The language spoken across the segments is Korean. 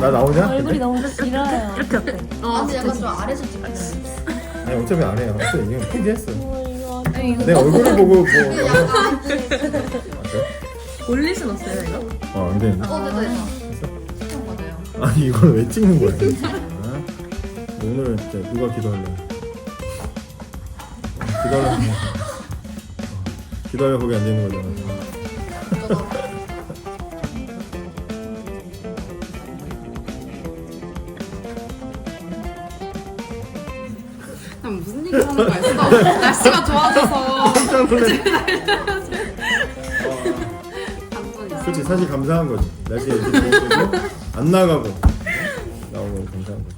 나 나오냐? 얼굴이 너무 길어요. 이렇게 어때? 근데 약간 좀 아래서 찍히는. 아니 어차피 안 해요. 어차피 이건 포기했어. 이거 내 얼굴을 보고 뭐. 올릴 순 없어요 이거? 안 돼. 됐다. 맞아요. 아니 이걸 왜 찍는 거야? 아, 오늘 진짜 누가 기도할래? 기도하려. 기도하려 거기 안 되는 거잖아. 난 무슨 얘기 하는 거야? 날씨가 좋아져서. 깜짝 놀래. 완전히. 그렇지 사실 감사한 거지. 날씨가 이렇게 좋고 안 나가고 나오면 감사한 거지.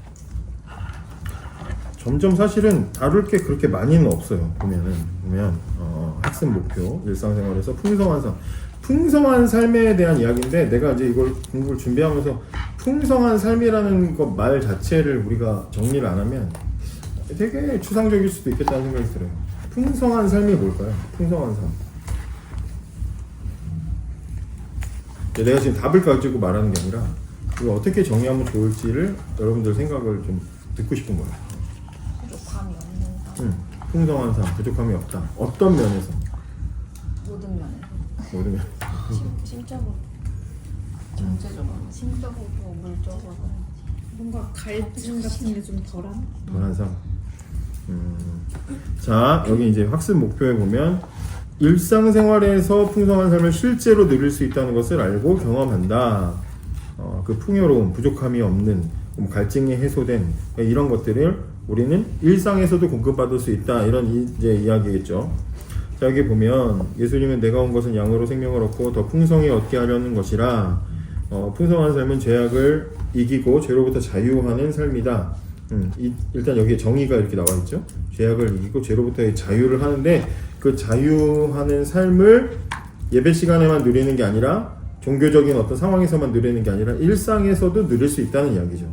점점 사실은 다룰 게 그렇게 많이는 없어요. 보면 학습 목표 일상생활에서 풍성한 삶에 대한 이야기인데 내가 이제 이걸 공부를 준비하면서 풍성한 삶이라는 것 말 자체를 우리가 정리를 안 하면 되게 추상적일 수도 있겠다는 생각이 들어요. 풍성한 삶이 뭘까요? 풍성한 삶. 내가 지금 답을 가지고 말하는 게 아니라 이거 어떻게 정의하면 좋을지를 여러분들 생각을 좀 듣고 싶은 거예요. 부족함이 없는 삶. 풍성한 삶, 부족함이 없다. 어떤 면에서? 모든 면에서. 모든 면. 심적으로 전체적으로. 심적으로, 물적으로. 뭔가 갈증 같은 게 좀 덜한? 덜한 삶. 자, 여기 이제 학습 목표에 보면 일상생활에서 풍성한 삶을 실제로 누릴 수 있다는 것을 알고 경험한다. 그 풍요로움, 부족함이 없는, 갈증이 해소된 이런 것들을 우리는 일상에서도 공급받을 수 있다. 이런 이제 이야기겠죠. 자, 여기 보면 예수님은 내가 온 것은 양으로 생명을 얻고 더 풍성히 얻게 하려는 것이라. 풍성한 삶은 죄악을 이기고 죄로부터 자유하는 삶이다. 일단 여기에 정의가 이렇게 나와 있죠. 죄악을 이기고 죄로부터의 자유를 하는데 그 자유하는 삶을 예배 시간에만 누리는 게 아니라 종교적인 어떤 상황에서만 누리는 게 아니라 일상에서도 누릴 수 있다는 이야기죠.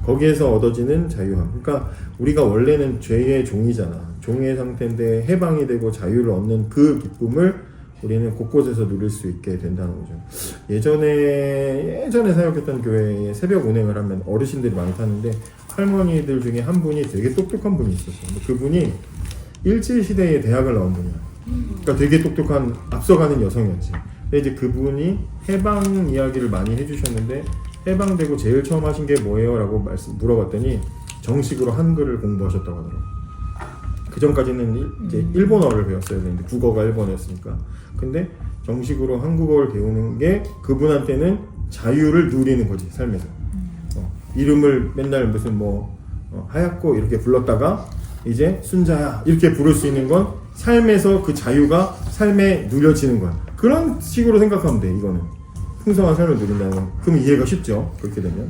거기에서 얻어지는 자유함. 그러니까 우리가 원래는 죄의 종이잖아. 종의 상태인데 해방이 되고 자유를 얻는 그 기쁨을 우리는 곳곳에서 누릴 수 있게 된다는 거죠. 예전에 사역했던 교회에 새벽 운행을 하면 어르신들이 많이 타는데 할머니들 중에 한 분이 되게 똑똑한 분이 있었어요. 그분이 일제시대에 대학을 나온 분이야. 그러니까 되게 똑똑한 앞서가는 여성이었지. 근데 이제 그분이 해방 이야기를 많이 해주셨는데 해방되고 제일 처음 하신 게 뭐예요? 라고 물어봤더니 정식으로 한글을 공부하셨다고 하더라고요. 그 전까지는 이제 일본어를 배웠어야 되는데 국어가 일본어였으니까. 근데 정식으로 한국어를 배우는 게 그분한테는 자유를 누리는 거지 삶에서. 이름을 맨날 무슨 하얗고 이렇게 불렀다가 이제 순자야 이렇게 부를 수 있는 건 삶에서 그 자유가 삶에 누려지는 거야. 그런 식으로 생각하면 돼. 이거는 풍성한 삶을 누린다는 건. 그럼 이해가 쉽죠. 그렇게 되면.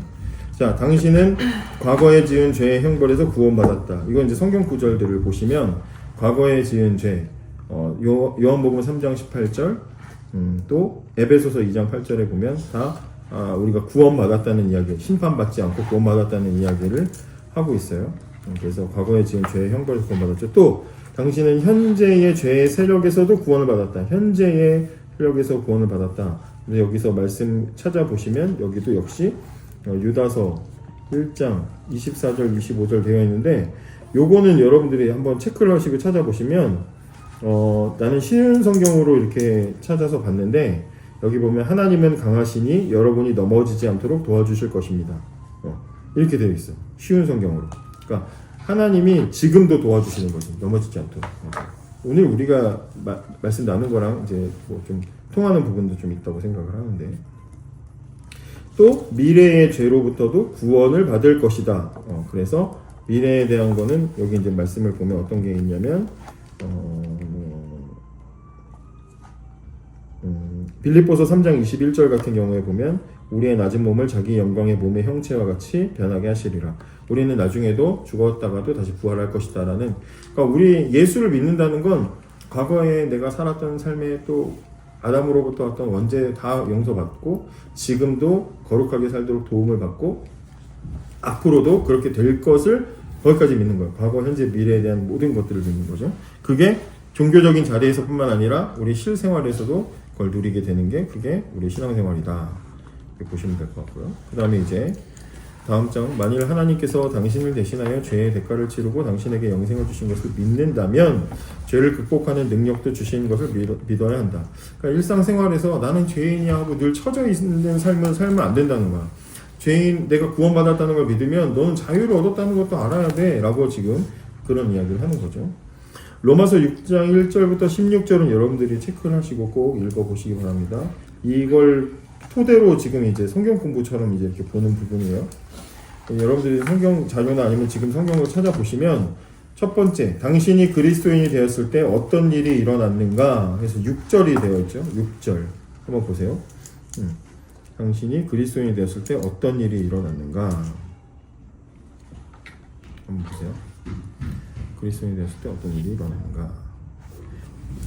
자, 당신은 과거에 지은 죄의 형벌에서 구원받았다. 이건 이제 성경 구절들을 보시면 과거에 지은 죄, 요한복음 3장 18절, 또 에베소서 2장 8절에 보면 다 우리가 구원받았다는 이야기, 심판받지 않고 구원받았다는 이야기를 하고 있어요. 그래서 과거에 지은 죄의 형벌에서 구원받았죠. 또 당신은 현재의 죄의 세력에서도 구원을 받았다. 현재의 세력에서 구원을 받았다. 근데 여기서 말씀 찾아보시면 여기도 역시 유다서 1장 24절 25절 되어 있는데 요거는 여러분들이 한번 체크를 하시고 찾아보시면 나는 쉬운 성경으로 이렇게 찾아서 봤는데 여기 보면 하나님은 강하시니 여러분이 넘어지지 않도록 도와주실 것입니다. 이렇게 되어 있어. 쉬운 성경으로. 그러니까 하나님이 지금도 도와주시는 거지. 넘어지지 않도록. 오늘 우리가 말씀 나눈 거랑 이제 좀 통하는 부분도 좀 있다고 생각을 하는데 또 미래의 죄로부터도 구원을 받을 것이다. 그래서 미래에 대한 거는 여기 이제 말씀을 보면 어떤 게 있냐면 빌립보서 3장 21절 같은 경우에 보면 우리의 낮은 몸을 자기 영광의 몸의 형체와 같이 변하게 하시리라. 우리는 나중에도 죽었다가도 다시 부활할 것이다 라는. 그러니까 우리 예수를 믿는다는 건 과거에 내가 살았던 삶에 또 아담으로부터 왔던 원죄 다 용서받고 지금도 거룩하게 살도록 도움을 받고 앞으로도 그렇게 될 것을 거기까지 믿는 거예요. 과거, 현재, 미래에 대한 모든 것들을 믿는 거죠. 그게 종교적인 자리에서뿐만 아니라 우리 실생활에서도 그걸 누리게 되는 게 그게 우리 신앙생활이다. 이렇게 보시면 될 것 같고요. 그 다음에 이제 다음 장, 만일 하나님께서 당신을 대신하여 죄의 대가를 치르고 당신에게 영생을 주신 것을 믿는다면 죄를 극복하는 능력도 주신 것을 믿어야 한다. 그러니까 일상생활에서 나는 죄인이야 하고 늘 처져 있는 삶을 살면 안 된다는 거야. 죄인, 내가 구원받았다는 걸 믿으면 너는 자유를 얻었다는 것도 알아야 돼 라고 지금 그런 이야기를 하는 거죠. 로마서 6장 1절부터 16절은 여러분들이 체크를 하시고 꼭 읽어보시기 바랍니다. 이걸 토대로 지금 이제 성경 공부처럼 이제 이렇게 보는 부분이에요. 여러분들이 성경 자료나 아니면 지금 성경을 찾아보시면 첫 번째, 당신이 그리스도인이 되었을 때 어떤 일이 일어났는가 해서 6절이 되어 있죠. 6절 한번 보세요. 당신이 그리스도인이 되었을 때 어떤 일이 일어났는가 한번 보세요. 그리스도인이 되었을 때 어떤 일이 일어났는가.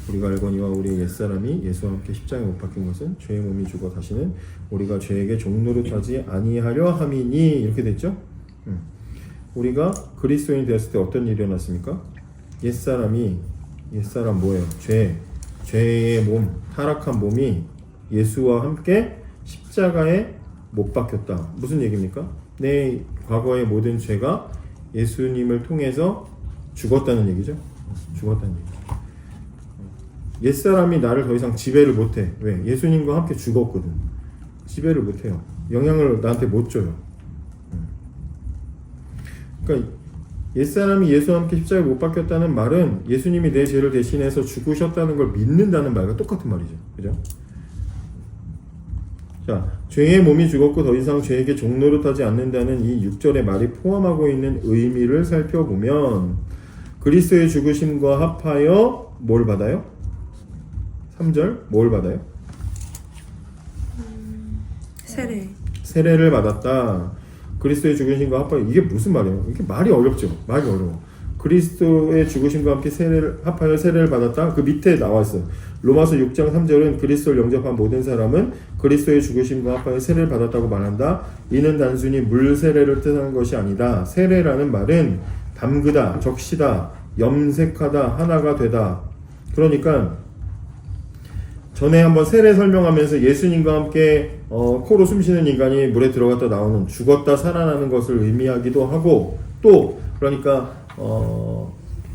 우리가 알거니와 우리의 옛사람이 예수와 함께 십자가에 못 박힌 것은 죄의 몸이 죽어 다시는 우리가 죄에게 종노릇하지 아니하려 함이니 이렇게 됐죠. 우리가 그리스도인이 되었을 때 어떤 일이 일어났습니까? 옛사람 뭐예요? 죄의 몸, 타락한 몸이 예수와 함께 십자가에 못 박혔다. 무슨 얘기입니까? 내 과거의 모든 죄가 예수님을 통해서 죽었다는 얘기죠. 죽었다는 얘기죠. 옛사람이 나를 더 이상 지배를 못해. 왜? 예수님과 함께 죽었거든. 지배를 못해요. 영향을 나한테 못 줘요. 그러니까 옛사람이 예수와 함께 십자가에 못 박혔다는 말은 예수님이 내 죄를 대신해서 죽으셨다는 걸 믿는다는 말과 똑같은 말이죠. 그죠? 자, 죄의 몸이 죽었고 더 이상 죄에게 종노릇하지 않는다는 이 6절의 말이 포함하고 있는 의미를 살펴보면 그리스도의 죽으심과 합하여 뭘 받아요? 3절 뭘 받아요? 세례를 받았다. 그리스도의 죽으심과 합하여 이게 무슨 말이에요? 이게 말이 어렵죠. 말이 어려워. 그리스도의 죽으심과 함께 합하여 세례를 받았다. 그 밑에 나와 있어요. 로마서 6장 3절은 그리스도를 영접한 모든 사람은 그리스도의 죽으심과 합하여 세례를 받았다고 말한다. 이는 단순히 물 세례를 뜻하는 것이 아니다. 세례라는 말은 담그다, 적시다, 염색하다, 하나가 되다. 그러니까 전에 한번 세례 설명하면서 예수님과 함께 코로 숨쉬는 인간이 물에 들어갔다 나오는 죽었다 살아나는 것을 의미하기도 하고 또 그러니까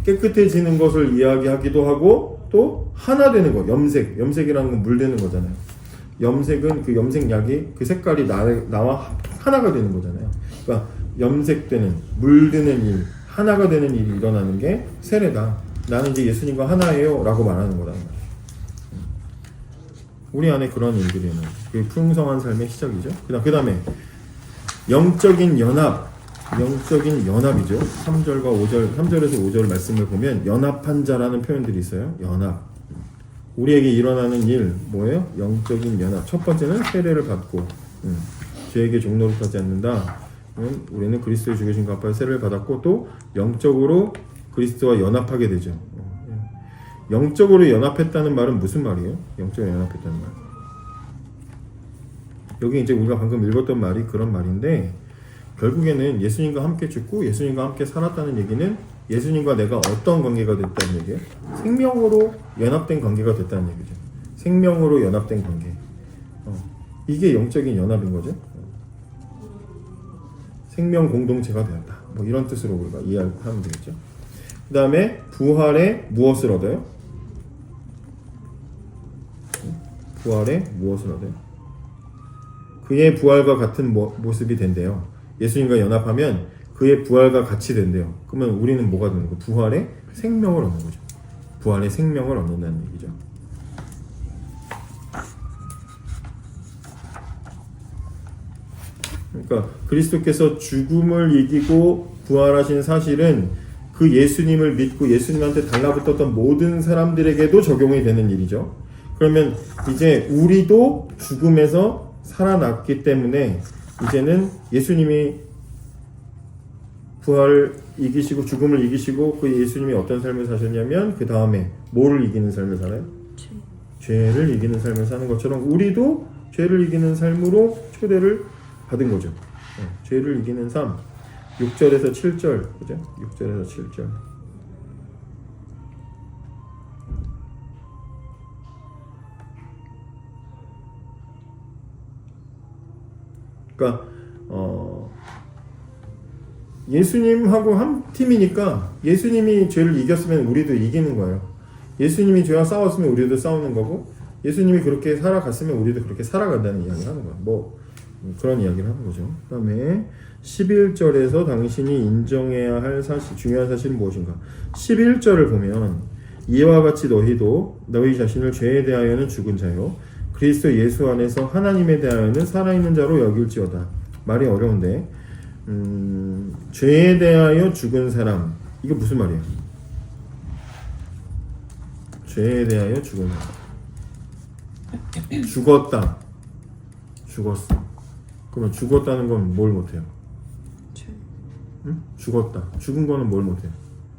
깨끗해지는 것을 이야기하기도 하고 또 하나 되는 거 염색이라는 건 물드는 거잖아요. 염색은 그 염색약이 그 색깔이 나와 하나가 되는 거잖아요. 그러니까 염색되는 물드는 일 하나가 되는 일이 일어나는 게 세례다. 나는 이제 예수님과 하나예요 라고 말하는 거라는 거예요. 우리 안에 그런 일들이는 그 풍성한 삶의 시작이죠. 그 다음에 영적인 연합이죠. 3절과 5절, 3절에서 5절 말씀을 보면 연합한 자라는 표현들이 있어요. 연합. 우리에게 일어나는 일 뭐예요? 영적인 연합. 첫 번째는 세례를 받고 죄에게 종노릇하지 않는다. 우리는 그리스도의 죽으심과 합하여 세례를 받았고 또 영적으로 그리스도와 연합하게 되죠. 영적으로 연합했다는 말은 무슨 말이에요? 영적으로 연합했다는 말. 여기 이제 우리가 방금 읽었던 말이 그런 말인데 결국에는 예수님과 함께 죽고 예수님과 함께 살았다는 얘기는 예수님과 내가 어떤 관계가 됐다는 얘기예요? 생명으로 연합된 관계가 됐다는 얘기죠. 생명으로 연합된 관계. 이게 영적인 연합인 거죠. 생명 공동체가 되었다. 뭐 이런 뜻으로 우리가 이해하면 되겠죠. 그 다음에 부활에 무엇을 얻어요? 부활에 무엇을 얻어요? 그의 부활과 같은 모습이 된대요. 예수님과 연합하면 그의 부활과 같이 된대요. 그러면 우리는 뭐가 되는 거예요? 부활의 생명을 얻는 거죠. 부활의 생명을 얻는다는 얘기죠. 그러니까 그리스도께서 죽음을 이기고 부활하신 사실은 그 예수님을 믿고 예수님한테 달라붙었던 모든 사람들에게도 적용이 되는 일이죠. 그러면 이제 우리도 죽음에서 살아났기 때문에 이제는 예수님이 부활을 이기시고 죽음을 이기시고 그 예수님이 어떤 삶을 사셨냐면 그 다음에 뭐를 이기는 삶을 살아요? 죄를 이기는 삶을 사는 것처럼 우리도 죄를 이기는 삶으로 초대를 받은 거죠. 죄를 이기는 삶. 6절에서 7절, 그죠? 6절에서 7절. 그러니까 예수님하고 한 팀이니까 예수님이 죄를 이겼으면 우리도 이기는 거예요. 예수님이 죄와 싸웠으면 우리도 싸우는 거고, 예수님이 그렇게 살아갔으면 우리도 그렇게 살아간다는 이야기를 하는 거예요. 뭐 그런 이야기를 하는 거죠. 그다음에 11절에서 당신이 인정해야 할 사실, 중요한 사실은 무엇인가? 11절을 보면 이와 같이 너희도 너희 자신을 죄에 대하여는 죽은 자요 그리스도 예수 안에서 하나님에 대하여는 살아있는 자로 여길지어다. 말이 어려운데 죄에 대하여 죽은 사람, 이게 무슨 말이에요? 죄에 대하여 죽은 사람, 죽었어. 그러면 죽었다는 건 뭘 못해요? 응? 죽었다. 죽은 거는 뭘 못해요?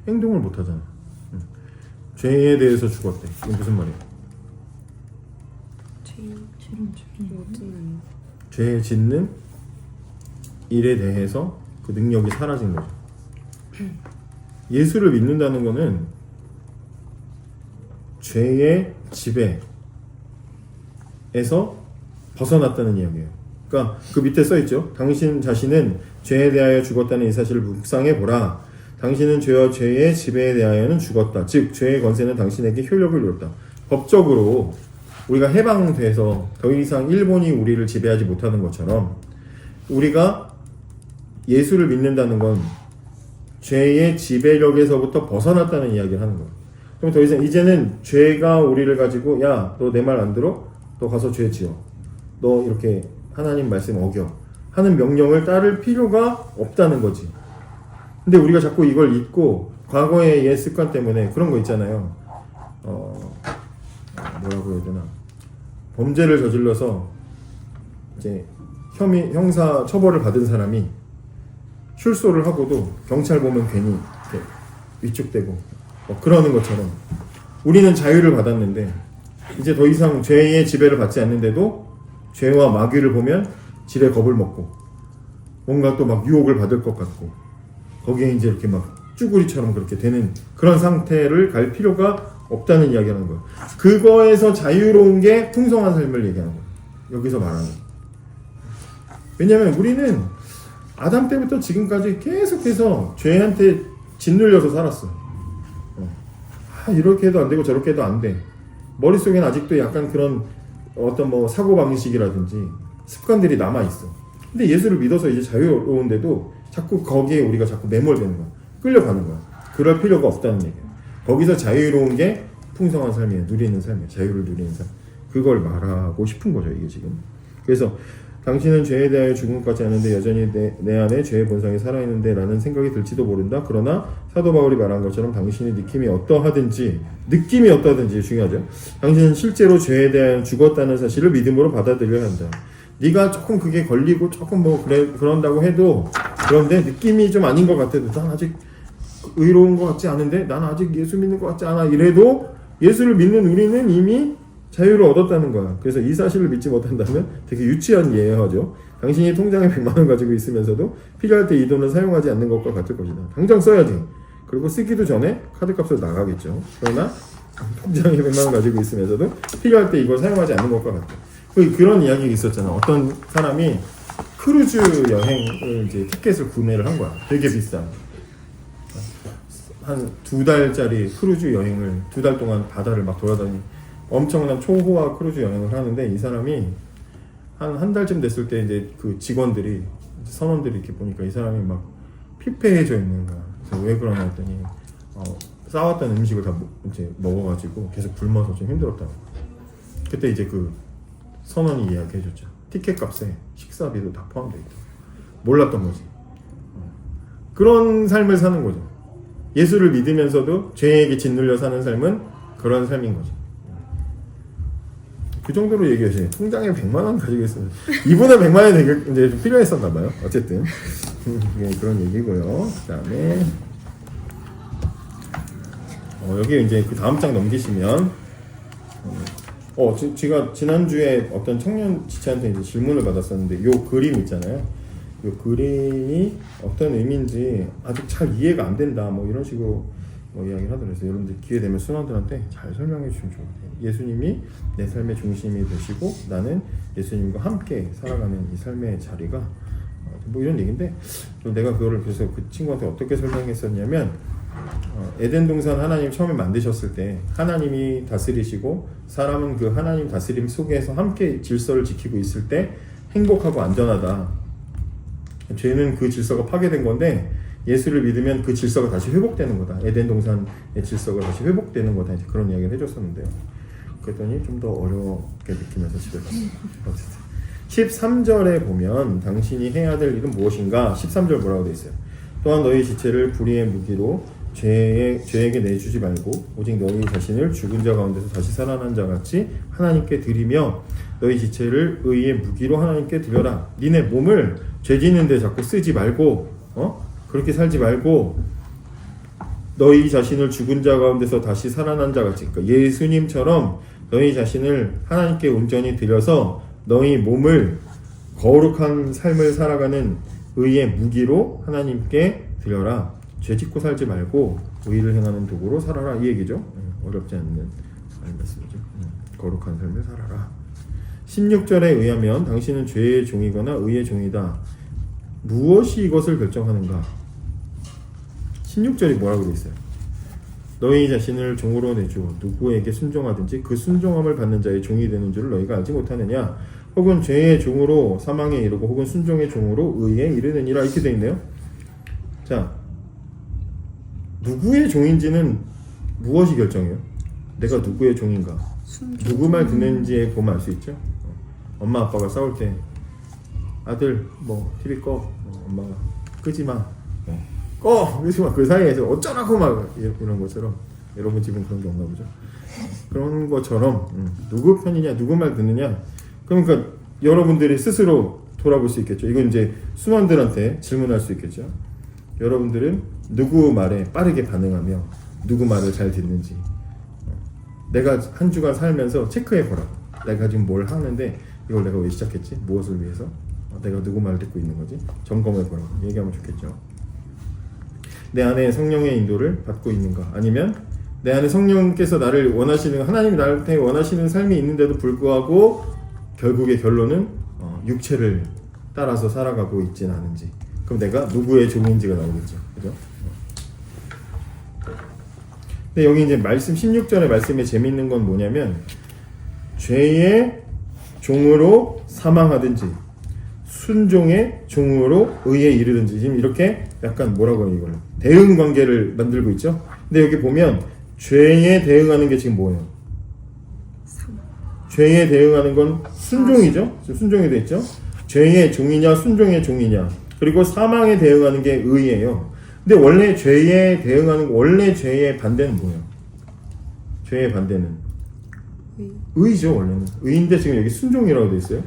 행동을 못하잖아. 응. 죄에 대해서 죽었대. 이게 무슨 말이에요? 죄 짓는 일에 대해서 그 능력이 사라진 거죠. 예수를 믿는다는 거는 죄의 지배에서 벗어났다는 이야기예요. 그러니까 그 밑에 써 있죠. 당신 자신은 죄에 대하여 죽었다는 이 사실을 묵상해 보라. 당신은 죄와 죄의 지배에 대하여는 죽었다. 즉 죄의 권세는 당신에게 효력을 잃었다. 법적으로 우리가 해방돼서 더 이상 일본이 우리를 지배하지 못하는 것처럼 우리가 예수를 믿는다는 건 죄의 지배력에서부터 벗어났다는 이야기를 하는 거예요. 그럼 더 이상 이제는 죄가 우리를 가지고 야, 너 내 말 안 들어? 너 가서 죄 지어. 너 이렇게 하나님 말씀 어겨. 하는 명령을 따를 필요가 없다는 거지. 근데 우리가 자꾸 이걸 잊고 과거의 옛 습관 때문에 그런 거 있잖아요. 뭐라고 해야 되나? 범죄를 저질러서 이제 형사 처벌을 받은 사람이 출소를 하고도 경찰 보면 괜히 이렇게 위축되고 그러는 것처럼 우리는 자유를 받았는데 이제 더 이상 죄의 지배를 받지 않는데도 죄와 마귀를 보면 지레 겁을 먹고 뭔가 또 막 유혹을 받을 것 같고 거기에 이제 이렇게 막 쭈구리처럼 그렇게 되는 그런 상태를 갈 필요가 없다는 이야기하는 거예요. 그거에서 자유로운 게 풍성한 삶을 얘기하는 거예요. 여기서 말하는 거예요. 왜냐하면 우리는 아담 때부터 지금까지 계속해서 죄한테 짓눌려서 살았어. 이렇게 해도 안 되고 저렇게 해도 안 돼. 머릿속엔 아직도 약간 그런 어떤 뭐 사고방식이라든지 습관들이 남아있어. 근데 예수를 믿어서 이제 자유로운데도 자꾸 거기에 우리가 자꾸 매몰되는 거야. 끌려가는 거야. 그럴 필요가 없다는 얘기야. 거기서 자유로운 게 풍성한 삶이에요. 누리는 삶이에요. 자유를 누리는 삶. 그걸 말하고 싶은 거죠, 이게 지금. 그래서 당신은 죄에 대하여 죽은 것 같지 않은데 여전히 내 안에 죄의 본성이 살아있는데 라는 생각이 들지도 모른다. 그러나 사도 바울이 말한 것처럼 당신의 느낌이 어떠하든지 중요하죠. 당신은 실제로 죄에 대하여 죽었다는 사실을 믿음으로 받아들여야 한다. 네가 조금 그게 걸리고 조금 뭐 그런다고 해도 그런데 느낌이 좀 아닌 것 같아도 난 아직 의로운 것 같지 않은데 난 아직 예수 믿는 것 같지 않아 이래도 예수를 믿는 우리는 이미 자유를 얻었다는 거야. 그래서 이 사실을 믿지 못한다면 되게 유치한 예화죠. 당신이 통장에 100만 원 가지고 있으면서도 필요할 때 이 돈을 사용하지 않는 것과 같을 것이다. 당장 써야지. 그리고 쓰기도 전에 카드값을 나가겠죠. 그러나 통장에 100만 원 가지고 있으면서도 필요할 때 이걸 사용하지 않는 것과 같다. 그런 이야기가 있었잖아. 어떤 사람이 크루즈 여행을 이제 티켓을 구매를 한 거야. 되게 비싼. 한 2달짜리 크루즈 여행을 2달 동안 바다를 막 돌아다니 엄청난 초호화 크루즈 여행을 하는데 이 사람이 한 달쯤 됐을 때 이제 그 직원들이 선원들이 이렇게 보니까 이 사람이 막 피폐해져 있는 거야. 그래서 왜 그러나 했더니 싸왔던 음식을 다 이제 먹어가지고 계속 굶어서 좀 힘들었다고. 그때 이제 그 선원이 이야기해줬죠. 티켓 값에 식사비도 다 포함되어 있다. 몰랐던 거지. 그런 삶을 사는 거죠. 예수를 믿으면서도 죄에게 짓눌려 사는 삶은 그런 삶인 거죠. 그 정도로 얘기하시네. 통장에 100만 원 가지고 있어요. 이분은 100만 원이 되게 이제 좀 필요했었나 봐요. 어쨌든 그런 얘기고요. 그다음에 여기 이제 그 다음 장 넘기시면 제가 지난주에 어떤 청년 지체한테 이제 질문을 받았었는데 요 그림 있잖아요. 요 그림이 어떤 의미인지 아직 잘 이해가 안 된다. 뭐 이런 식으로 이야기를 하더라고요. 그래서 여러분들 기회 되면 순환들한테 잘 설명해 주시면 좋을 것 같아요. 예수님이 내 삶의 중심이 되시고 나는 예수님과 함께 살아가는 이 삶의 자리가 뭐 이런 얘기인데 내가 그거를 그래서 그 친구한테 어떻게 설명했었냐면 에덴 동산 하나님 처음에 만드셨을 때 하나님이 다스리시고 사람은 그 하나님 다스림 속에서 함께 질서를 지키고 있을 때 행복하고 안전하다. 죄는 그 질서가 파괴된 건데 예수를 믿으면 그 질서가 다시 회복되는 거다. 에덴 동산의 질서가 다시 회복되는 거다. 이제 그런 이야기를 해줬었는데요. 그랬더니 좀 더 어렵게 느끼면서 집에 갔습니다. 어쨌든 13절에 보면 당신이 해야 될 일은 무엇인가? 13절 뭐라고 되어 있어요? 또한 너희 지체를 불의의 무기로 죄에게 내주지 말고 오직 너희 자신을 죽은 자 가운데서 다시 살아난 자 같이 하나님께 드리며 너희 지체를 의의 무기로 하나님께 드려라. 니네 몸을 죄 짓는 데 자꾸 쓰지 말고 그렇게 살지 말고 너희 자신을 죽은 자 가운데서 다시 살아난 자 같이, 그러니까 예수님처럼 너희 자신을 하나님께 온전히 드려서 너희 몸을 거룩한 삶을 살아가는 의의 무기로 하나님께 드려라. 죄 짓고 살지 말고 의를 행하는 도구로 살아라. 이 얘기죠. 어렵지 않는 말씀이죠. 거룩한 삶을 살아라. 16절에 의하면 당신은 죄의 종이거나 의의 종이다. 무엇이 이것을 결정하는가? 16절이 뭐라고 되어 있어요? 너희 자신을 종으로 내주어 누구에게 순종하든지 그 순종함을 받는 자의 종이 되는 줄을 너희가 알지 못하느냐? 혹은 죄의 종으로 사망에 이르고 혹은 순종의 종으로 의에 이르느니라. 이렇게 되어 있네요. 자, 누구의 종인지는 무엇이 결정해요? 내가 누구의 종인가? 누구 말 듣는지에 보면 알 수 있죠. 엄마 아빠가 싸울 때 아들 뭐 TV 꺼, 엄마가 끄지 마, 꺼, 그러지 마. 그 사이에서 어쩌라고 막 이런 것처럼 여러분 집은 그런 게 없나 보죠. 그런 것처럼 누구 편이냐, 누구 말 듣느냐. 그러니까 여러분들이 스스로 돌아볼 수 있겠죠. 이건 이제 수험들한테 질문할 수 있겠죠. 여러분들은 누구 말에 빠르게 반응하며 누구 말을 잘 듣는지 내가 한 주간 살면서 체크해 보라. 내가 지금 뭘 하는데 이걸 내가 왜 시작했지? 무엇을 위해서? 내가 누구 말을 듣고 있는 거지? 점검해 보라고 얘기하면 좋겠죠. 내 안에 성령의 인도를 받고 있는가? 아니면 내 안에 성령께서 나를 원하시는, 하나님이 나한테 원하시는 삶이 있는데도 불구하고 결국의 결론은 육체를 따라서 살아가고 있지는 않은지. 그럼 내가 누구의 종인지가 나오겠죠. 그죠? 근데 여기 이제 말씀 16절의 말씀에 재미있는 건 뭐냐면 죄의 종으로 사망하든지 순종의 종으로 의에 이르든지, 지금 이렇게 약간 뭐라고 해요, 이걸 대응 관계를 만들고 있죠. 근데 여기 보면 죄에 대응하는 게 지금 뭐예요? 죄에 대응하는 건 순종이죠. 지금 순종이 돼 있죠. 죄의 종이냐 순종의 종이냐. 그리고 사망에 대응하는 게 의예요. 근데 원래 죄에 대응하는, 원래 죄의 반대는 뭐예요? 죄의 반대는 의죠. 원래는 의인데 지금 여기 순종이라고 돼 있어요.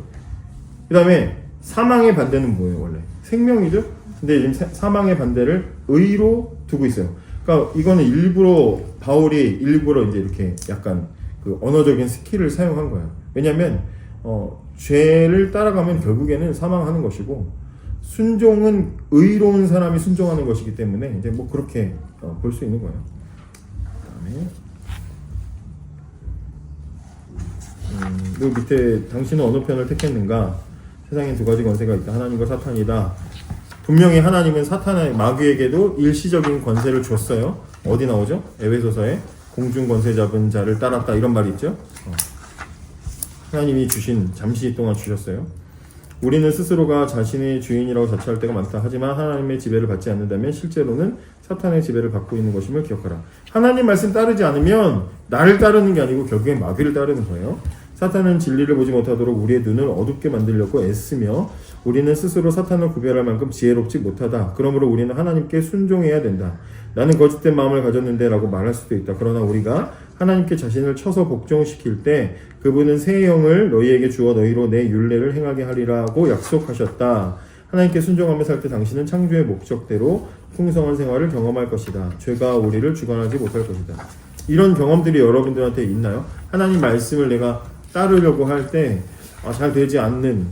그 다음에 사망의 반대는 뭐예요? 원래 생명이죠. 근데 지금 사망의 반대를 의로 두고 있어요. 그러니까 이거는 일부러 바울이 일부러 이제 이렇게 약간 그 언어적인 스킬을 사용한 거예요. 왜냐하면 죄를 따라가면 결국에는 사망하는 것이고, 순종은 의로운 사람이 순종하는 것이기 때문에 이제 뭐 그렇게 볼 수 있는 거예요. 그다음에 그 밑에 당신은 어느 편을 택했는가? 세상에 두 가지 권세가 있다. 하나님과 사탄이다. 분명히 하나님은 사탄의 마귀에게도 일시적인 권세를 줬어요. 어디 나오죠? 에베소서에 공중 권세 잡은 자를 따랐다 이런 말이 있죠. 하나님이 주신, 잠시 동안 주셨어요. 우리는 스스로가 자신의 주인이라고 자처할 때가 많다. 하지만 하나님의 지배를 받지 않는다면 실제로는 사탄의 지배를 받고 있는 것임을 기억하라. 하나님 말씀 따르지 않으면 나를 따르는 게 아니고 결국엔 마귀를 따르는 거예요. 사탄은 진리를 보지 못하도록 우리의 눈을 어둡게 만들려고 애쓰며 우리는 스스로 사탄을 구별할 만큼 지혜롭지 못하다. 그러므로 우리는 하나님께 순종해야 된다. 나는 거짓된 마음을 가졌는데 라고 말할 수도 있다. 그러나 우리가 하나님께 자신을 쳐서 복종시킬 때 그분은 새 영을 너희에게 주어 너희로 내 율례를 행하게 하리라고 약속하셨다. 하나님께 순종하며 살 때 당신은 창조의 목적대로 풍성한 생활을 경험할 것이다. 죄가 우리를 주관하지 못할 것이다. 이런 경험들이 여러분들한테 있나요? 하나님 말씀을 내가 따르려고 할 때 잘 되지 않는,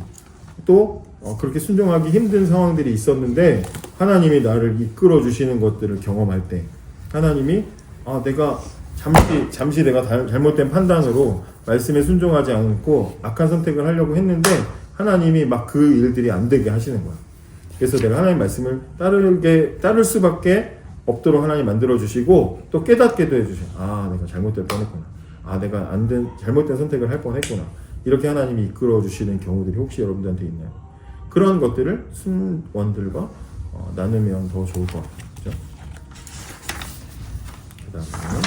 또 그렇게 순종하기 힘든 상황들이 있었는데 하나님이 나를 이끌어 주시는 것들을 경험할 때, 하나님이 내가 잠시 내가 잘못된 판단으로 말씀에 순종하지 않고 악한 선택을 하려고 했는데 하나님이 막 그 일들이 안 되게 하시는 거야. 그래서 내가 하나님 말씀을 따를 수밖에 없도록 하나님 만들어 주시고 또 깨닫게도 해주세요. 내가 잘못될 뻔했구나. 내가 잘못된 선택을 할 뻔했구나. 이렇게 하나님이 이끌어 주시는 경우들이 혹시 여러분들한테 있나요? 그런 것들을 순원들과 나누면 더 좋을 것 같아요. 그죠? 그 다음에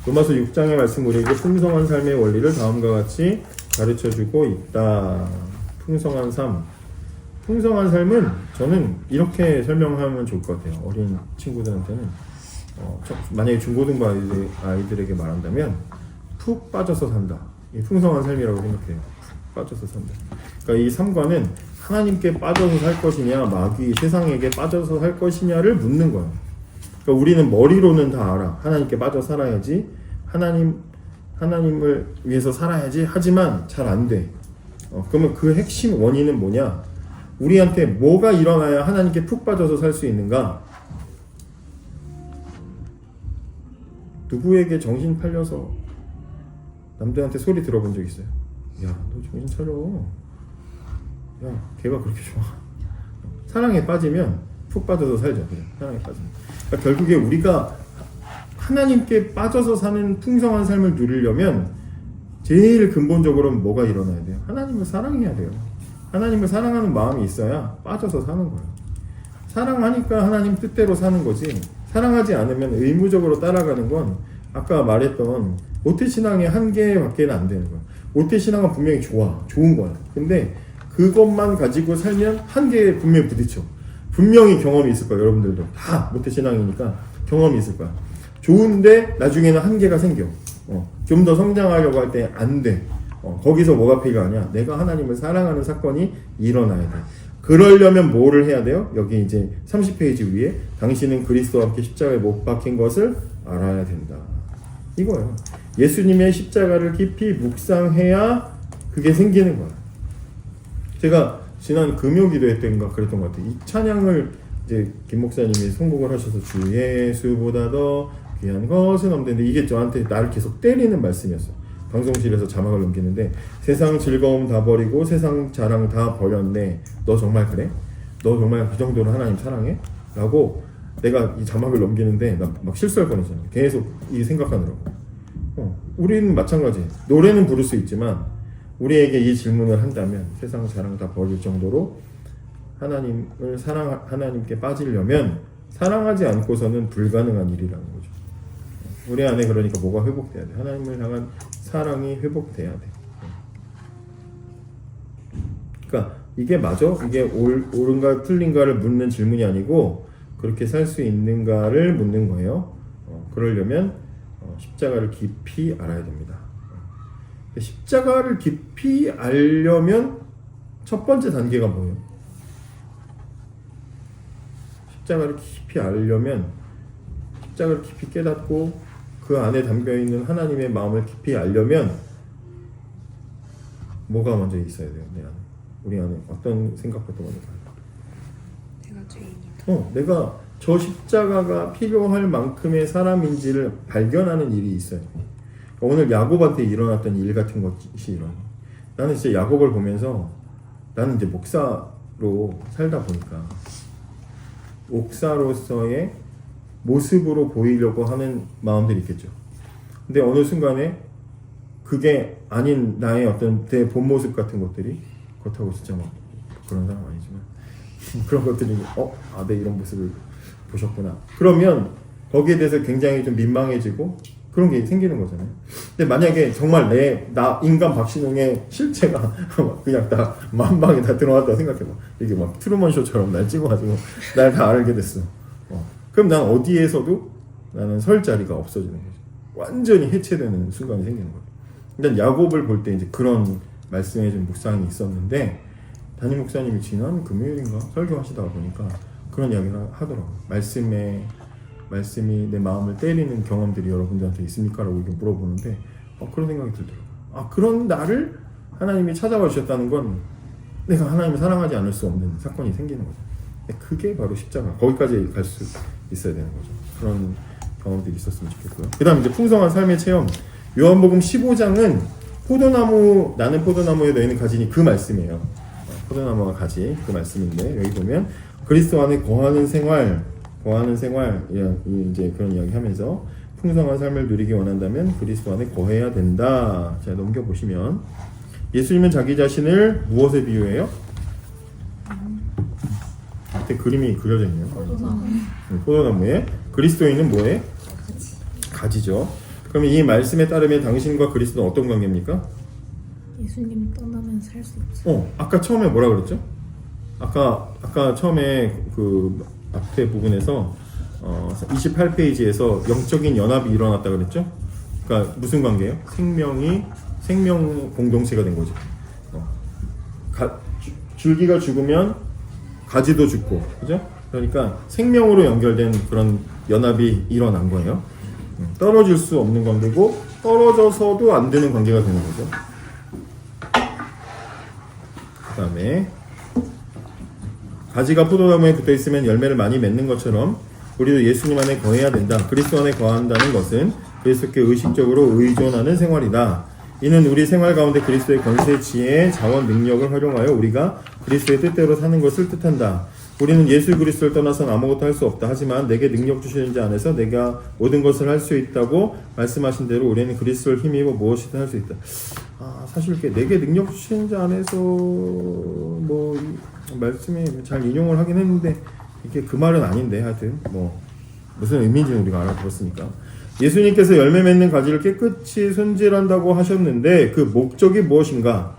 로마서 6장의 말씀 우리에게 풍성한 삶의 원리를 다음과 같이 가르쳐주고 있다. 풍성한 삶. 풍성한 삶은 저는 이렇게 설명하면 좋을 것 같아요. 어린 친구들한테는 만약에 중고등부 아이들에게 말한다면 푹 빠져서 산다. 이 풍성한 삶이라고 생각해요. 푹 빠져서 산다. 그러니까 이 삶과는 하나님께 빠져서 살 것이냐 마귀 세상에게 빠져서 살 것이냐를 묻는 거예요. 그러니까 우리는 머리로는 다 알아. 하나님께 빠져 살아야지. 하나님을 위해서 살아야지. 하지만 잘 안 돼. 그러면 그 핵심 원인은 뭐냐? 우리한테 뭐가 일어나야 하나님께 푹 빠져서 살 수 있는가? 누구에게 정신 팔려서 남들한테 소리 들어본 적 있어요? 야, 너 정신 차려. 야, 걔가 그렇게 좋아. 사랑에 빠지면 푹 빠져서 살죠. 그래. 사랑에 빠지면. 그러니까 결국에 우리가 하나님께 빠져서 사는 풍성한 삶을 누리려면 제일 근본적으로는 뭐가 일어나야 돼요? 하나님을 사랑해야 돼요. 하나님을 사랑하는 마음이 있어야 빠져서 사는 거예요. 사랑하니까 하나님 뜻대로 사는 거지. 사랑하지 않으면 의무적으로 따라가는 건 아까 말했던 모태신앙의 한계밖에는 안 되는 거예요. 모태신앙은 분명히 좋은 거야. 근데 그것만 가지고 살면 한계에 분명히 부딪혀. 분명히 경험이 있을 거예요. 여러분들도 다 모태신앙이니까 경험이 있을 거야. 좋은데 나중에는 한계가 생겨. 좀 더 성장하려고 할 때 안 돼. 거기서 뭐가 필요하냐? 내가 하나님을 사랑하는 사건이 일어나야 돼. 그러려면 뭐를 해야 돼요? 여기 이제 30페이지 위에 당신은 그리스도와 함께 십자가에 못 박힌 것을 알아야 된다. 이거예요. 예수님의 십자가를 깊이 묵상해야 그게 생기는 거야. 제가 지난 금요기도회 때인가 그랬던 것 같아요. 이 찬양을 이제 김 목사님이 선곡을 하셔서 주 예수보다 더 귀한 것은 없는데 이게 저한테 나를 계속 때리는 말씀이었어요. 방송실에서 자막을 넘기는데 세상 즐거움 다 버리고 세상 자랑 다 버렸네. 너 정말 그래? 너 정말 그 정도로 하나님 사랑해? 라고 내가 이 자막을 넘기는데 나 막 실수할 뻔했잖아요. 계속 이 생각하느라고. 우리는 마찬가지. 노래는 부를 수 있지만 우리에게 이 질문을 한다면 세상 자랑 다 버릴 정도로 하나님께 빠지려면 사랑하지 않고서는 불가능한 일이라는 거죠. 우리 안에 그러니까 뭐가 회복돼야 돼? 하나님을 향한 사랑이 회복돼야 돼. 그러니까 이게 맞아? 이게 옳은가 틀린가를 묻는 질문이 아니고 그렇게 살 수 있는가를 묻는 거예요. 그러려면 십자가를 깊이 알아야 됩니다. 십자가를 깊이 알려면 첫 번째 단계가 뭐예요? 십자가를 깊이 알려면 십자가를 깊이 깨닫고 그 안에 담겨있는 하나님의 마음을 깊이 알려면 뭐가 먼저 있어야 돼요? 내 안에. 우리 안에 어떤 생각부터 먼저 가요? 내가 죄인이다. 내가 저 십자가가 필요할 만큼의 사람인지를 발견하는 일이 있어요. 오늘 야곱한테 일어났던 일 같은 것이 이런. 나는 진짜 야곱을 보면서 나는 이제 목사로 살다 보니까 목사로서의 모습으로 보이려고 하는 마음들이 있겠죠. 근데 어느 순간에 그게 아닌 나의 어떤 내 본 모습 같은 것들이 그렇다고 진짜 막 그런 사람 아니지만 그런 것들이 내 이런 모습을 보셨구나. 그러면 거기에 대해서 굉장히 좀 민망해지고 그런 게 생기는 거잖아요. 근데 만약에 정말 나 인간 박신웅의 실체가 그냥 다 만방에 다 들어왔다고 생각해봐. 이게 막 트루먼 쇼처럼 날 찍어가지고 날 다 알게 됐어. 그럼 난 어디에서도 나는 설 자리가 없어지는 거죠. 완전히 해체되는 순간이 생기는 거예요. 일단 야곱을 볼 때 이제 그런 말씀에 좀 묵상이 있었는데 담임 목사님이 지난 금요일인가 설교하시다가 보니까 그런 이야기를 하더라고요. 말씀이 내 마음을 때리는 경험들이 여러분들한테 있습니까? 라고 이렇게 물어보는데 그런 생각이 들더라고요. 그런 나를 하나님이 찾아와 주셨다는 건 내가 하나님을 사랑하지 않을 수 없는 사건이 생기는 거죠. 그게 바로 십자가. 거기까지 갈 수 있어야 되는 거죠. 그런 경험들이 있었으면 좋겠고요. 그 다음 이제 풍성한 삶의 체험. 요한복음 15장은 포도나무, 나는 포도나무에 너희는 가지니 그 말씀이에요. 포도나무와 가지 그 말씀인데 여기 보면 그리스도 안에 거하는 생활 이제 그런 이야기 하면서 풍성한 삶을 누리기 원한다면 그리스도 안에 거해야 된다. 자, 넘겨보시면 예수님은 자기 자신을 무엇에 비유해요? 앞에 그림이 그려져 있네요. 포도나무에. 그리스도인은 뭐에? 가지죠. 그러면 이 말씀에 따르면 당신과 그리스도는 어떤 관계입니까? 예수님 떠나면 살 수 없어. 아까 처음에 뭐라 그랬죠? 아까 처음에 그 앞에 부분에서 28페이지에서 영적인 연합이 일어났다 그랬죠? 그러니까 무슨 관계예요? 생명 공동체가 된 거죠. 줄기가 죽으면 가지도 죽고, 그죠? 그러니까 생명으로 연결된 그런 연합이 일어난 거예요. 떨어질 수 없는 관계고 떨어져서도 안 되는 관계가 되는 거죠. 그 다음에 가지가 포도나무에 붙어 있으면 열매를 많이 맺는 것처럼 우리도 예수님 안에 거해야 된다. 그리스도 안에 거한다는 것은 그리스도께 의식적으로 의존하는 생활이다. 이는 우리 생활 가운데 그리스도의 권세, 지혜, 자원, 능력을 활용하여 우리가 그리스도의 뜻대로 사는 것을 뜻한다. 우리는 예수 그리스도를 떠나서는 아무것도 할 수 없다. 하지만 내게 능력 주시는 자 안에서 내가 모든 것을 할 수 있다고 말씀하신 대로 우리는 그리스도를 힘입어 무엇이든 할 수 있다. 사실 이렇게 내게 능력 주시는 자 안에서 뭐 말씀에 잘 인용을 하긴 했는데 이게 그 말은 아닌데 하여튼 뭐 무슨 의미인지는 우리가 알아들었으니까. 예수님께서 열매 맺는 가지를 깨끗이 손질한다고 하셨는데 그 목적이 무엇인가?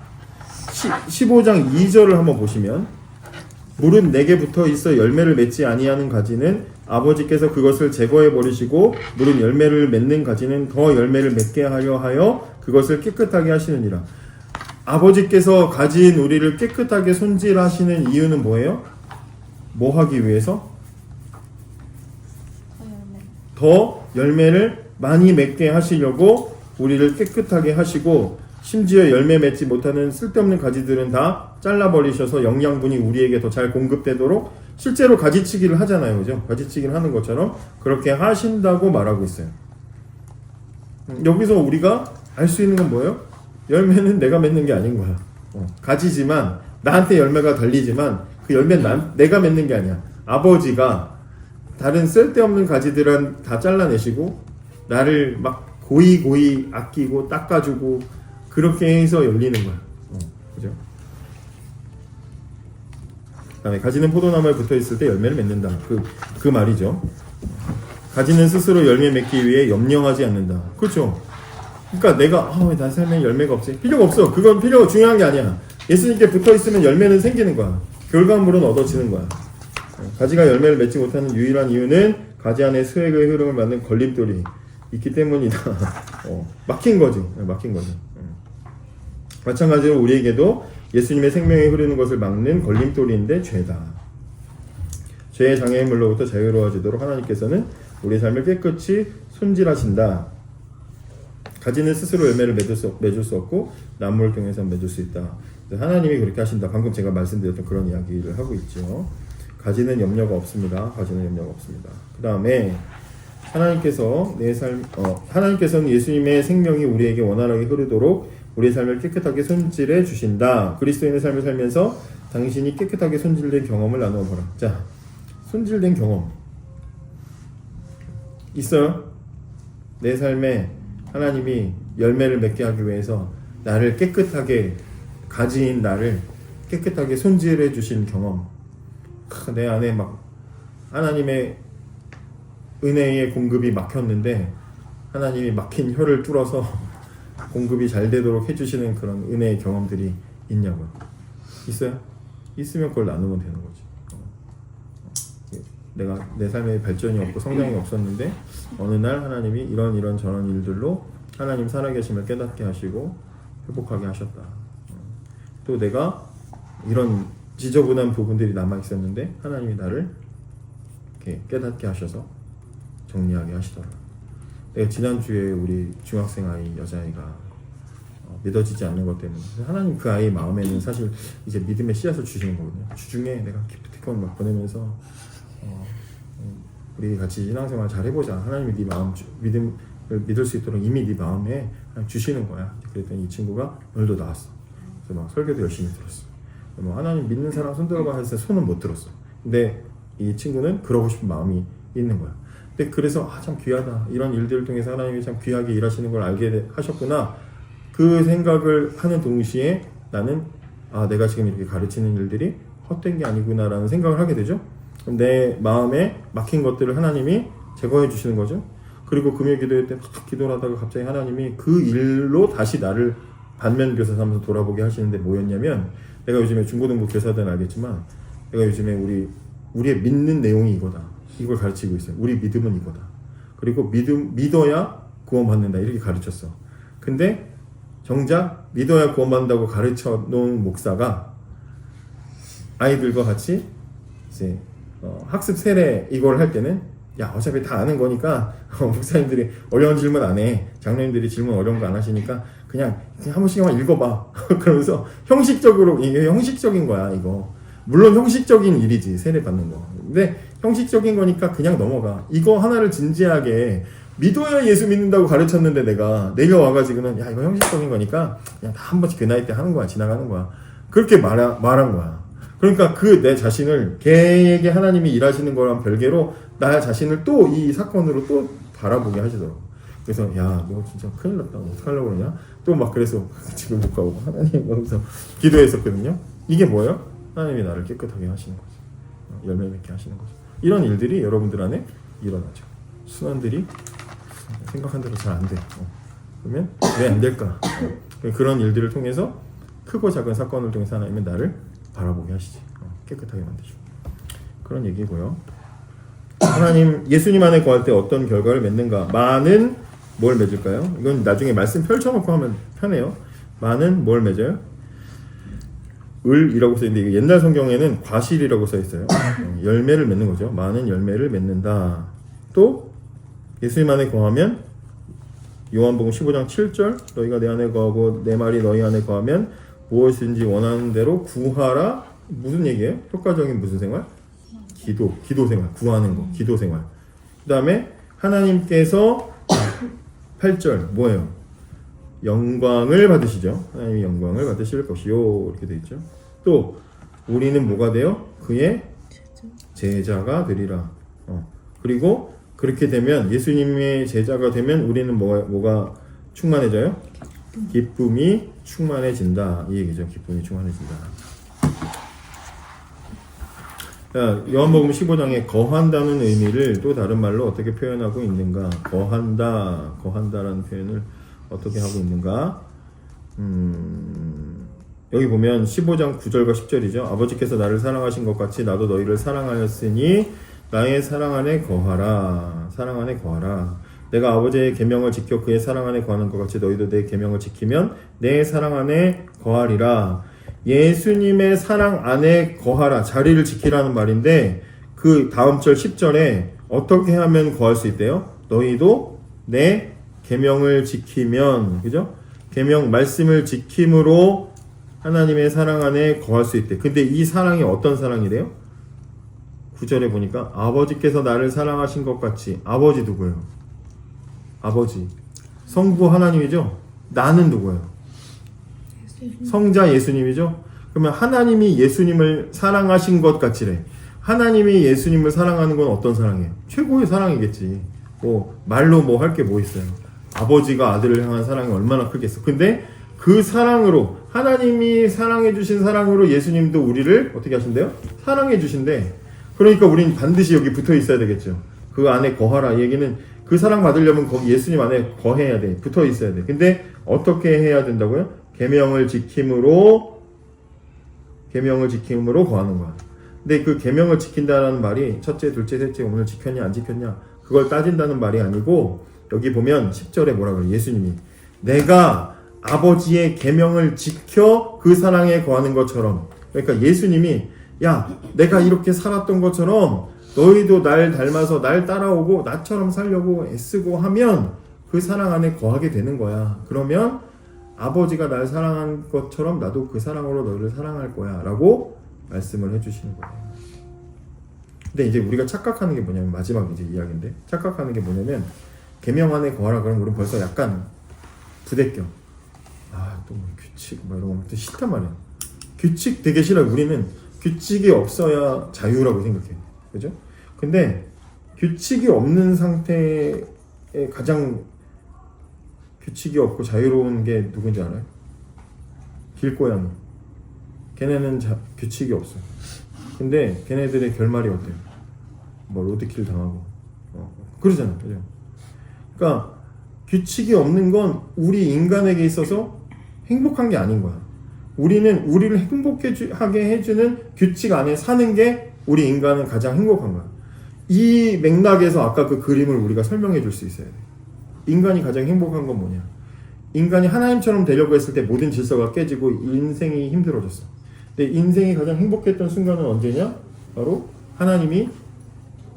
15장 2절을 한번 보시면 무릇 내게 붙어 있어 열매를 맺지 아니하는 가지는 아버지께서 그것을 제거해 버리시고 무릇 열매를 맺는 가지는 더 열매를 맺게 하려 하여 그것을 깨끗하게 하시느니라. 아버지께서 가진 우리를 깨끗하게 손질하시는 이유는 뭐예요? 뭐 하기 위해서? 더 열매를 많이 맺게 하시려고 우리를 깨끗하게 하시고 심지어 열매 맺지 못하는 쓸데없는 가지들은 다 잘라버리셔서 영양분이 우리에게 더 잘 공급되도록 실제로 가지치기를 하잖아요. 그죠? 가지치기를 하는 것처럼 그렇게 하신다고 말하고 있어요. 여기서 우리가 알 수 있는 건 뭐예요? 열매는 내가 맺는 게 아닌 거야. 가지지만 나한테 열매가 달리지만 그 열매는 내가 맺는 게 아니야. 아버지가 다른 쓸데없는 가지들은 다 잘라내시고 나를 막 고이 아끼고 닦아주고 그렇게 해서 열리는 거야. 그죠? 그 다음에 가지는 포도나무에 붙어 있을 때 열매를 맺는다. 그 말이죠. 가지는 스스로 열매 맺기 위해 염려하지 않는다. 그렇죠? 그러니까 내가 왜 나 삶에 열매가 없지? 필요가 없어. 그건 중요한 게 아니야. 예수님께 붙어 있으면 열매는 생기는 거야. 결과물은 얻어지는 거야. 가지가 열매를 맺지 못하는 유일한 이유는 가지 안에 수액의 흐름을 막는 걸림돌이 있기 때문이다. 막힌 거지. 마찬가지로 우리에게도 예수님의 생명이 흐르는 것을 막는 걸림돌인데 죄다. 죄의 장애물로부터 자유로워지도록 하나님께서는 우리 삶을 깨끗이 손질하신다. 가지는 스스로 열매를 맺을 수 없고 나무를 통해서 맺을 수 있다. 하나님이 그렇게 하신다. 방금 제가 말씀드렸던 그런 이야기를 하고 있죠. 가지는 염려가 없습니다. 그 다음에 하나님께서는 예수님의 생명이 우리에게 원활하게 흐르도록 우리의 삶을 깨끗하게 손질해 주신다. 그리스도인의 삶을 살면서 당신이 깨끗하게 손질된 경험을 나누어 보라. 자, 손질된 경험 있어요? 내 삶에 하나님이 열매를 맺게 하기 위해서 나를 깨끗하게 가지인 나를 깨끗하게 손질해 주신 경험. 내 안에 막 하나님의 은혜의 공급이 막혔는데 하나님이 막힌 혀를 뚫어서 공급이 잘 되도록 해주시는 그런 은혜의 경험들이 있냐고요? 있어요? 있으면 그걸 나누면 되는 거지. 내가 내 삶에 발전이 없고 성장이 없었는데 어느 날 하나님이 이런 저런 일들로 하나님 살아계심을 깨닫게 하시고 회복하게 하셨다. 또 내가 이런 지저분한 부분들이 남아 있었는데 하나님이 나를 이렇게 깨닫게 하셔서 정리하게 하시더라. 내가 지난주에 우리 중학생 아이 여자아이가 믿어지지 않는 것 때문에 하나님 그 아이 마음에는 사실 이제 믿음의 씨앗을 주시는 거거든요. 주중에 내가 기프티콘 막 보내면서 우리 같이 신앙생활 잘 해보자. 하나님이 네 마음 믿음을 믿을 수 있도록 이미 네 마음에 주시는 거야. 그랬더니 이 친구가 오늘도 나왔어. 그래서 막 설교도 열심히 들었어. 뭐 하나님 믿는 사람 손 들어봐 했을 때 손은 못 들었어. 근데 이 친구는 그러고 싶은 마음이 있는 거야. 근데 그래서 참 귀하다. 이런 일들을 통해서 하나님이 참 귀하게 일하시는 걸 알게 하셨구나. 그 생각을 하는 동시에 나는 내가 지금 이렇게 가르치는 일들이 헛된 게 아니구나라는 생각을 하게 되죠. 내 마음에 막힌 것들을 하나님이 제거해 주시는 거죠. 그리고 금요 기도회 때 막 기도를 하다가 갑자기 하나님이 그 일로 다시 나를 반면 교사 삼아서 돌아보게 하시는데 뭐였냐면, 내가 요즘에 중고등부 교사들은 알겠지만 내가 요즘에 우리의 믿는 내용이 이거다. 이걸 가르치고 있어요. 우리 믿음은 이거다. 그리고 믿어야 구원받는다. 이렇게 가르쳤어. 근데 정작 믿어야 구원받는다고 가르쳐 놓은 목사가 아이들과 같이 이제 학습 세례 이걸 할 때는 어차피 다 아는 거니까 목사님들이 어려운 질문 안 해. 장로님들이 질문 어려운 거 안 하시니까 그냥 한 번씩만 읽어봐. 그러면서 형식적으로, 이게 형식적인 거야 이거. 물론 형식적인 일이지 세례 받는 거. 근데 형식적인 거니까 그냥 넘어가. 이거 하나를 진지하게 믿어야 예수 믿는다고 가르쳤는데 내가 와가지고는 이거 형식적인 거니까 그냥 다 한 번씩 그 나이 때 하는 거야. 지나가는 거야. 그렇게 말한 거야. 그러니까 내 자신을, 걔에게 하나님이 일하시는 거랑 별개로 나 자신을 또 이 사건으로 또 바라보게 하시더라고. 그래서 너 진짜 큰일 났다. 어떡하려고 그러냐? 또 막 그래서 집에 못 가고 하나님 거기서 기도했었거든요. 이게 뭐예요? 하나님이 나를 깨끗하게 하시는 거죠. 열매 맺게 하시는 거죠. 이런 일들이 여러분들 안에 일어나죠. 순환들이 생각한 대로 잘 안 돼. 그러면 왜 안 될까? 그런 일들을 통해서 크고 작은 사건을 통해서 하나님은 나를 바라보게 하시지. 깨끗하게 만드시고. 그런 얘기고요. 하나님, 예수님 안에 거할 때 어떤 결과를 맺는가? 많은 뭘 맺을까요? 이건 나중에 말씀 펼쳐놓고 하면 편해요. 많은 뭘 맺어요? 을이라고 써있는데 이게 옛날 성경에는 과실이라고 써있어요. 열매를 맺는 거죠. 많은 열매를 맺는다. 또 예수님 안에 거하면 요한복음 15장 7절 너희가 내 안에 거하고 내 말이 너희 안에 거하면 무엇인지 원하는 대로 구하라. 무슨 얘기예요? 효과적인 무슨 생활? 기도 생활. 구하는 거. 기도 생활. 그 다음에 하나님께서 8절 뭐예요? 영광을 받으시죠. 하나님이 영광을 받으실 것이요. 이렇게 되어 있죠. 또 우리는 뭐가 돼요? 그의 제자가 되리라. 그리고 그렇게 되면, 예수님의 제자가 되면 우리는 뭐가 충만해져요? 기쁨이 충만해진다. 이 얘기죠. 기쁨이 충만해진다. 요한복음 15장에 거한다는 의미를 또 다른 말로 어떻게 표현하고 있는가? 거한다라는 표현을 어떻게 하고 있는가? 여기 보면 15장 9절과 10절이죠. 아버지께서 나를 사랑하신 것 같이 나도 너희를 사랑하였으니 나의 사랑 안에 거하라. 사랑 안에 거하라. 내가 아버지의 계명을 지켜 그의 사랑 안에 거하는 것 같이 너희도 내 계명을 지키면 내 사랑 안에 거하리라. 예수님의 사랑 안에 거하라. 자리를 지키라는 말인데, 그 다음 절 10절에 어떻게 하면 거할 수 있대요? 너희도 내 계명을 지키면, 그죠? 계명 말씀을 지킴으로 하나님의 사랑 안에 거할 수 있대. 근데 이 사랑이 어떤 사랑이래요? 9절에 보니까 아버지께서 나를 사랑하신 것 같이. 아버지 누구예요? 아버지. 성부 하나님이죠? 나는 누구예요? 성자 예수님이죠? 그러면 하나님이 예수님을 사랑하신 것 같이래. 하나님이 예수님을 사랑하는 건 어떤 사랑이에요? 최고의 사랑이겠지. 말로 할 게 뭐 있어요? 아버지가 아들을 향한 사랑이 얼마나 크겠어. 근데 그 사랑으로, 하나님이 사랑해 주신 사랑으로 예수님도 우리를 어떻게 하신대요? 사랑해 주신대. 그러니까 우린 반드시 여기 붙어 있어야 되겠죠. 그 안에 거하라. 이 얘기는 그 사랑 받으려면 거기 예수님 안에 거해야 돼. 붙어 있어야 돼. 근데 어떻게 해야 된다고요? 계명을 지킴으로 거하는 거야. 근데 그 계명을 지킨다라는 말이 첫째, 둘째, 셋째 오늘 지켰냐 안 지켰냐 그걸 따진다는 말이 아니고, 여기 보면 10절에 뭐라 그래요? 예수님이 내가 아버지의 계명을 지켜 그 사랑에 거하는 것처럼. 그러니까 예수님이 내가 이렇게 살았던 것처럼 너희도 날 닮아서 날 따라오고 나처럼 살려고 애쓰고 하면 그 사랑 안에 거하게 되는 거야. 그러면 아버지가 날 사랑한 것처럼 나도 그 사랑으로 너희를 사랑할 거야 라고 말씀을 해주시는 거예요. 근데 이제 우리가 착각하는 게 뭐냐면 마지막 이제 이야기인데 착각하는 게 뭐냐면 계명 안에 거하라 그러면 우리는 벌써 약간 부대껴. 또 뭐 규칙 뭐 이런 거 싫단 말이야. 규칙 되게 싫어요. 우리는 규칙이 없어야 자유라고 생각해. 그죠? 근데 규칙이 없는 상태에 가장 규칙이 없고 자유로운 게 누군지 알아요? 길고양이. 걔네는 규칙이 없어. 근데 걔네들의 결말이 어때요? 뭐 로드킬 당하고 그러잖아. 그죠? 그러니까 규칙이 없는 건 우리 인간에게 있어서 행복한 게 아닌 거야. 우리는 우리를 행복하게 해주는 규칙 안에 사는 게 우리 인간은 가장 행복한 거야. 이 맥락에서 아까 그 그림을 우리가 설명해 줄 수 있어야 돼. 인간이 가장 행복한 건 뭐냐? 인간이 하나님처럼 되려고 했을 때 모든 질서가 깨지고 인생이 힘들어졌어. 근데 인생이 가장 행복했던 순간은 언제냐? 바로 하나님이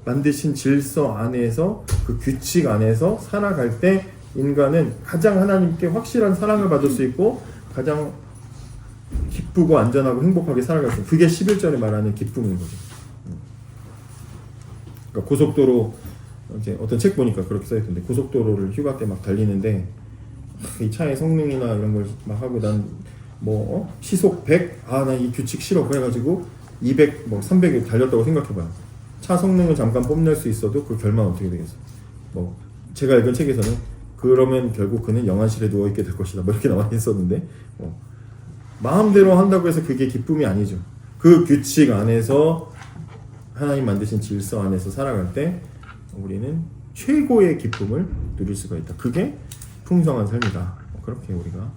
만드신 질서 안에서 그 규칙 안에서 살아갈 때 인간은 가장 하나님께 확실한 사랑을 받을 수 있고 가장 기쁘고 안전하고 행복하게 살아갈 수 있어. 그게 11절에 말하는 기쁨인 거죠. 그러니까 고속도로 이제 어떤 책 보니까 그렇게 써있던데 고속도로를 휴가 때 막 달리는데 이 차의 성능이나 이런 걸 막 하고 난 뭐 시속 100? 난 이 규칙 싫어 그래가지고 200, 뭐 300에 달렸다고 생각해봐요. 차 성능은 잠깐 뽐낼 수 있어도 그 결말 어떻게 되겠어? 뭐 제가 읽은 책에서는 그러면 결국 그는 영안실에 누워있게 될 것이다 뭐 이렇게 나와 있었는데 마음대로 한다고 해서 그게 기쁨이 아니죠. 그 규칙 안에서 하나님 만드신 질서 안에서 살아갈 때 우리는 최고의 기쁨을 누릴 수가 있다. 그게 풍성한 삶이다. 그렇게 우리가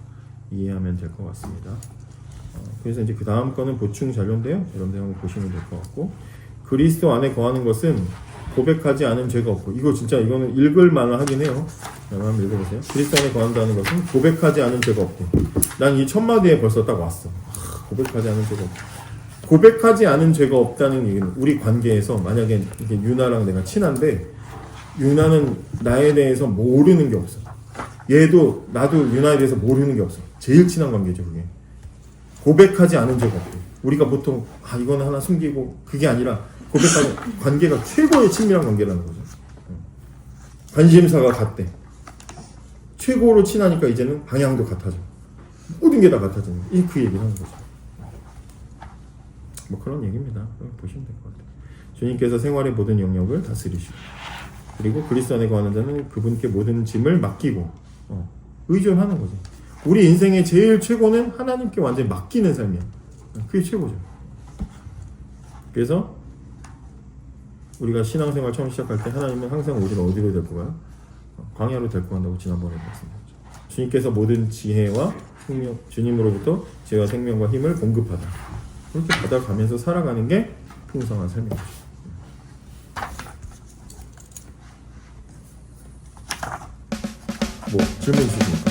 이해하면 될 것 같습니다. 그래서 이제 그 다음 거는 보충 잔료인데요. 여러분들 한번 보시면 될 것 같고 그리스도 안에 거하는 것은 고백하지 않은 죄가 없고 이거 진짜 이거는 읽을 만은 하긴 해요. 한번 읽어보세요. 그리스도 안에 거한다는 것은 고백하지 않은 죄가 없고 난 이 첫 마디에 벌써 딱 왔어. 고백하지 않은 죄가 없고 고백하지 않은 죄가 없다는 얘기는 우리 관계에서 만약에 이게 유나랑 내가 친한데 유나는 나에 대해서 모르는 게 없어. 얘도 나도 유나에 대해서 모르는 게 없어. 제일 친한 관계죠 그게. 고백하지 않은 죄가 없고 우리가 보통 이거는 하나 숨기고 그게 아니라 고백하는 관계가 최고의 친밀한 관계라는 거죠. 관심사가 같대. 최고로 친하니까 이제는 방향도 같아져. 모든 게 다 같아져. 그 얘기를 하는 거죠. 뭐 그런 얘기입니다. 보시면 될 것 같아요. 주님께서 생활의 모든 영역을 다스리시고 그리고 그리스도 안에 거하는 자는 그분께 모든 짐을 맡기고 의존하는 거죠. 우리 인생의 제일 최고는 하나님께 완전히 맡기는 삶이야. 그게 최고죠. 그래서 우리가 신앙생활 처음 시작할 때 하나님은 항상 우리를 어디로 데리고 가요? 광야로 데리고 간다고 지난번에 말씀드렸죠. 주님께서 모든 지혜와 생명, 주님으로부터 지혜와 생명과 힘을 공급하다. 그렇게 받아가면서 살아가는 게 풍성한 삶입니다. 뭐 질문 있으십니까?